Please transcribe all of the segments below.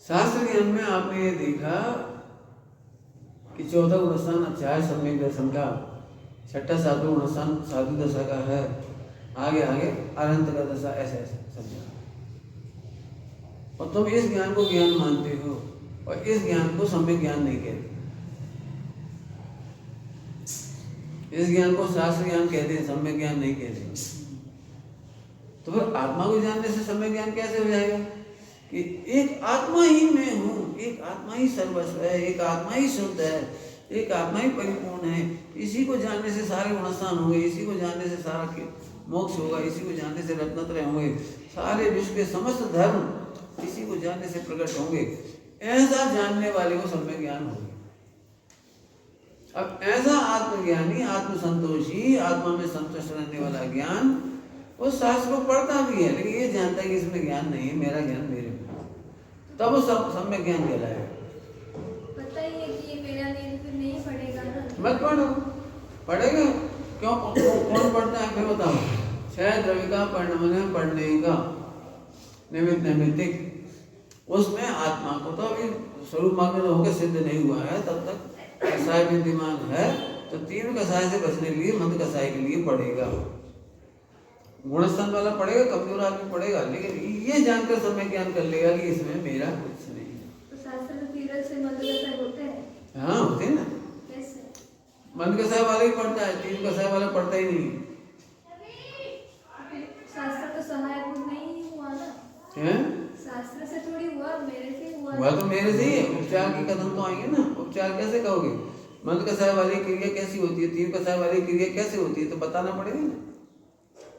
शास्त्र ज्ञान में आपने ये देखा कि चौथा गुणस्थान अच्छा है सम्यक दर्शन का, छठा सातवां गुणस्थान साधु दशा का है, आगे आगे अनंत का दशा, ऐसे ऐसे समझा। और तुम इस ज्ञान को ज्ञान मानते हो और इस ज्ञान को सम्यक ज्ञान नहीं कहते। इस ज्ञान को शास्त्र ज्ञान कहते हैं, सम्यक ज्ञान नहीं कहते। तो फिर आत्मा को जानने से सम्यक ज्ञान कैसे हो जाएगा कि एक आत्मा ही मैं हूँ, एक आत्मा ही सर्वस्व है, एक आत्मा ही शुद्ध है, एक आत्मा ही परिपूर्ण है। इसी को जानने से सारे गुणस्थान होंगे, इसी को जानने से सारा मोक्ष होगा, इसी को जानने से रत्नत्रय होंगे, सारे विश्व के समस्त धर्म इसी को जानने से प्रकट होंगे। ऐसा जानने वाले को सम्यक ज्ञान होगा। अब ऐसा आत्मज्ञानी, आत्मसंतोषी, आत्मा में संतुष्ट रहने वाला ज्ञान वो शास्त्र को पढ़ता भी है, लेकिन ये जानता है कि इसमें ज्ञान नहीं है, मेरा ज्ञान मेरे में, तब वो सम्यक ज्ञान कहलाएगा। पता ही है कि ये मेरा नहीं, फिर नहीं पढ़ेगा ना। मत पढ़ो, पढ़ेगा क्यों? कौन पढ़ता है फिर बताओ? छह द्रविका पढ़ने पढ़ने का निमित्त नैमित्तिक, उसमें आत्मा को तो अभी स्वरूप मार्ग होकर सिद्ध नहीं हुआ है, तब तक कसाय विद्यमान है, तो तीन कसाय से बचने के लिए मंद कसाय के लिए पढ़ेगा। गुणस्थान वाला पढ़ेगा, कमजोर आदमी पढ़ेगा, लेकिन ये जानकर सम्यक ज्ञान कर लेगा कि इसमें मेरा कुछ नहीं है। तो शास्त्र में तीरथ से मंद कसाय होते हैं? हाँ होते हैं ना। कैसे? मंद कसाय वाला ही पढ़ता है, तीन कसाय वाला पढ़ता ही नहीं। शास्त्र तो सहायक नहीं हुआ ना। हैं? शास्त्र से थोड़ी हुआ, मेरे से हुआ। वह तो मेरे से ही है। उपचार के कदम तो आएंगे ना। उपचार कैसे कहोगे? मंद कसाय वाली क्रिया कैसी होती है, तीन कसाय वाली क्रिया कैसे होती है, तो बताना पड़ेगा ना।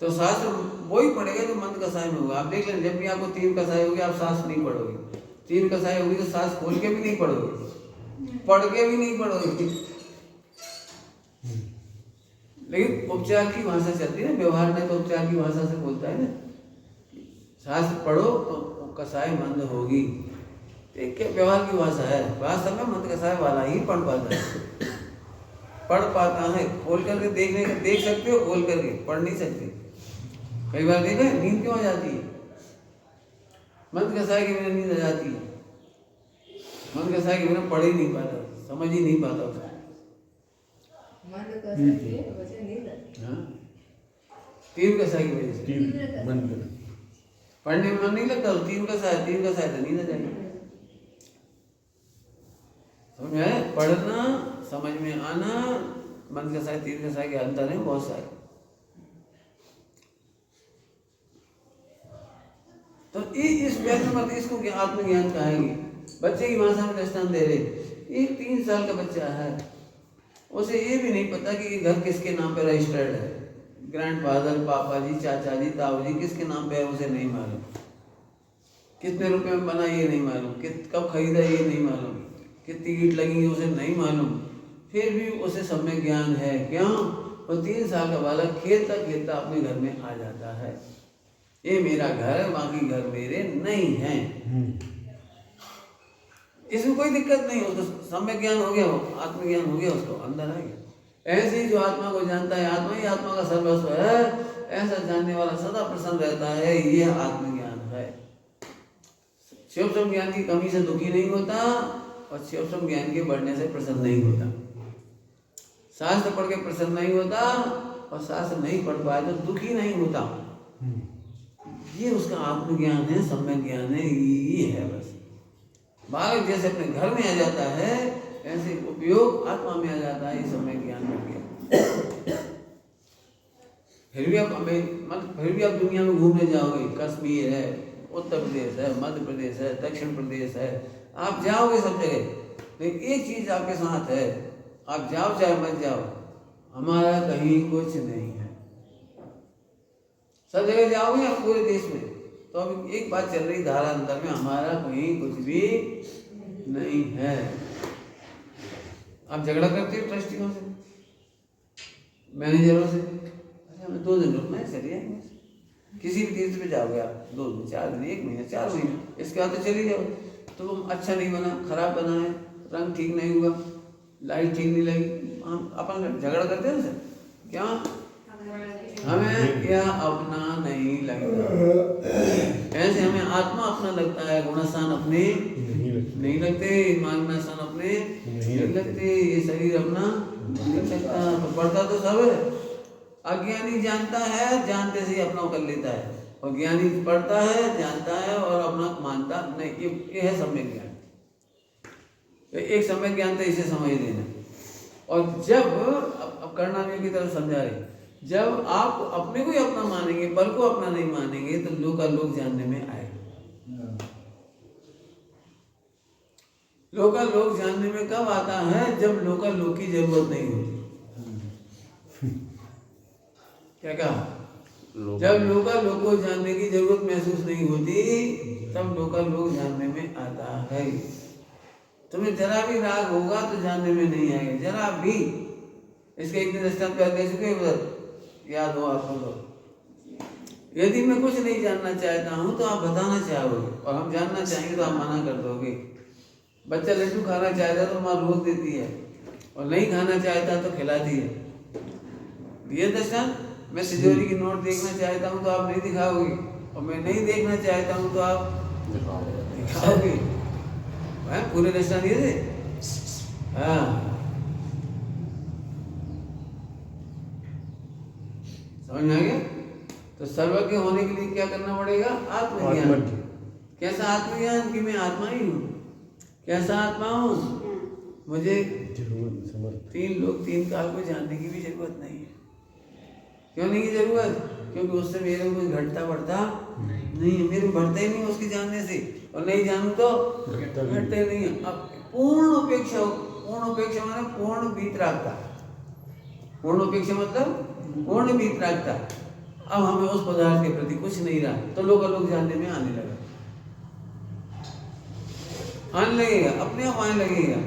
तो शास्त्र वही पढ़ेगा जो मंद कसाय में होगा। आप देख लें, जब भी आपको तीन कसाय होगी आप शास्त्र नहीं पढ़ोगे, तीन कसाय होगी तो शास्त्र खोल के भी नहीं पढ़ोगे, पढ़ के भी नहीं पढ़ोगे। लेकिन उपचार की भाषा चलती है ना, व्यवहार में तो उपचार की भाषा से बोलता है ना। शास्त्र पढ़ो तो कसाय मंद होगी, एक क्या व्यवहार की भाषा है। वास्तव में मंद कसाय वाला ही पढ़ पाता है, पढ़ पाता है। खोल करके देख सकते हो, खोल करके पढ़ नहीं सकते। कई बार देखा है नींद क्यों आ जाती है? मंद कसाय के बिना नींद आ जाती है। मंद कसाय के बिना पढ़ ही नहीं पाता, समझ ही नहीं पाता उसको। मंद कसाय के वजह नींद आती है। हाँ, तीन कसाय की वजह से पढ़ने में मन नहीं लगता। तीन कसाय तो नींद आ जाएगी। समझ में आया? पढ़ना, समझ में आना, मंद कसाय तीन कसाय के अंतर है बहुत सारे। तो इस व्याख्या मत इसको आत्मज्ञान कहेंगे। बच्चे की भाषा में दृष्टांत दे रहे, एक 3 साल का बच्चा है, उसे ये भी नहीं पता कि ये घर किसके नाम पे रजिस्टर्ड है। ग्रैंडफादर, पापा जी, चाचा जी, ताऊ जी किसके नाम पे है उसे नहीं मालूम। कितने रुपए में बना ये नहीं मालूम, कब खरीदा ये नहीं मालूम, कितनी ईंट लगी उसे नहीं मालूम। फिर भी उसे सम्यक ज्ञान है। क्यों? वो 3 साल का बालक खेलता खेलता अपने घर में आ जाता है, ये मेरा घर है, बाकी घर मेरे नहीं हैं। इसमें कोई दिक्कत नहीं, उसको सम्यक ज्ञान हो गया, वो आत्मज्ञान हो गया, उसको अंदर आ गया। ऐसे ही जो आत्मा को जानता है, आत्मा ही आत्मा का सर्वस्व है, ऐसा जानने वाला सदा प्रसन्न रहता है, ये आत्मज्ञान है। शिवसम ज्ञान की कमी से दुखी नहीं होता और शिवसम ज्ञान के बढ़ने से प्रसन्न नहीं होता। शास्त्र पढ़ के प्रसन्न नहीं होता और शास्त्र नहीं पढ़ पाए तो दुखी नहीं होता। ये उसका आत्मज्ञान है, सम्यक ज्ञान है, ये है बस। बालक जैसे अपने घर में आ जाता है, ऐसे उपयोग आत्मा में आ जाता है, ये सम्यक ज्ञान मिल गया। फिर भी आप दुनिया में घूमने जाओगे, कश्मीर है, उत्तर प्रदेश है, मध्य प्रदेश है, दक्षिण प्रदेश है, आप जाओगे सब जगह। लेकिन एक चीज आपके साथ है, आप जाओ चाहे मत जाओ, हमारा कहीं कुछ नहीं है। सब जगह जाओगे आप पूरे देश में, तो अभी एक बात चल रही धारा अंदर में, हमारा कहीं कुछ भी नहीं है। आप झगड़ा करते हो ट्रस्टियों से, मैनेजरों से, अच्छा हमें 2 दिन रुकना है, चलिए किसी भी तीर्थ पे जाओगे आप, 2 दिन, 4 दिन, 1 महीना, 4 महीने, इसके बाद तो चली जाओ। तो वो अच्छा नहीं बना, खराब बना है, रंग ठीक नहीं हुआ, लाइट ठीक नहीं लगी, हम अपन झगड़ा करते हैं सर, क्या हमें यह अपना नहीं लगता। जैसे हमें आत्मा अपना लगता है, गुणस्थान अपने नहीं लगते, माननास्थान अपने नहीं लगते, ये शरीर अपना नहीं लगता। तो पढ़ता तो सब है। अज्ञानी जानता है, जानते से ही अपना कर लेता है, और ज्ञानी पढ़ता है, जानता है और अपना मानता नहीं। ये है सम्यक ज्ञान। एक सम्यक ज्ञान तो इसे समझ लेना। और जब अब करणामय की तरफ समझा रहे, जब आप अपने को ही अपना मानेंगे, पर को अपना नहीं मानेंगे, तो लोक जानने में आएगा। लोक जानने में कब आता है? जब लोक की जरूरत नहीं होती। क्या कहा? जब लोक को जानने की जरूरत महसूस नहीं होती, तब लोक जानने में आता है। तुम्हें जरा भी राग होगा तो जानने में नहीं आएगा, जरा भी। इसके एक दिन दृष्टांत कर दे चुके उधर, याद हो आपको तो। यदि मैं कुछ नहीं जानना चाहता हूँ तो आप बताना चाहोगे, और हम जानना चाहेंगे तो आप मना कर दोगे। बच्चा लड्डू खाना चाहता तो माँ रोक देती है, और नहीं खाना चाहता तो खिलाती है। ये दृष्टांत। मैं तिजोरी की नोट देखना चाहता हूँ तो आप नहीं दिखाओगे, और मैं नहीं देखना चाहता हूँ तो आप दिखाओगे। पूरे दृष्टांत ये थे। हाँ, समझ में आ गया? तो सर्वज्ञ होने के लिए क्या करना पड़ेगा? आत्मज्ञान। कैसा आत्मज्ञान? कि मैं आत्मा ही हूँ। कैसा आत्मा हूँ? मुझे 3 लोक 3 काल को जानने की भी जरूरत नहीं है। क्यों नहीं की जरूरत? क्योंकि उससे मेरे को घटता बढ़ता नहीं है, मेरे को बढ़ता ही नहीं उसके जानने से, और नहीं जानूं तो घटता ही नहीं है। अब पूर्ण उपेक्षा माने पूर्ण वीतरागता। पूर्ण उपेक्षा मतलब पूर्ण वीतरागता। अब हमें उस पदार्थ के प्रति कुछ नहीं रहा, तो लोक जानने में आने लगेगा, अपने आप आने लगेगा।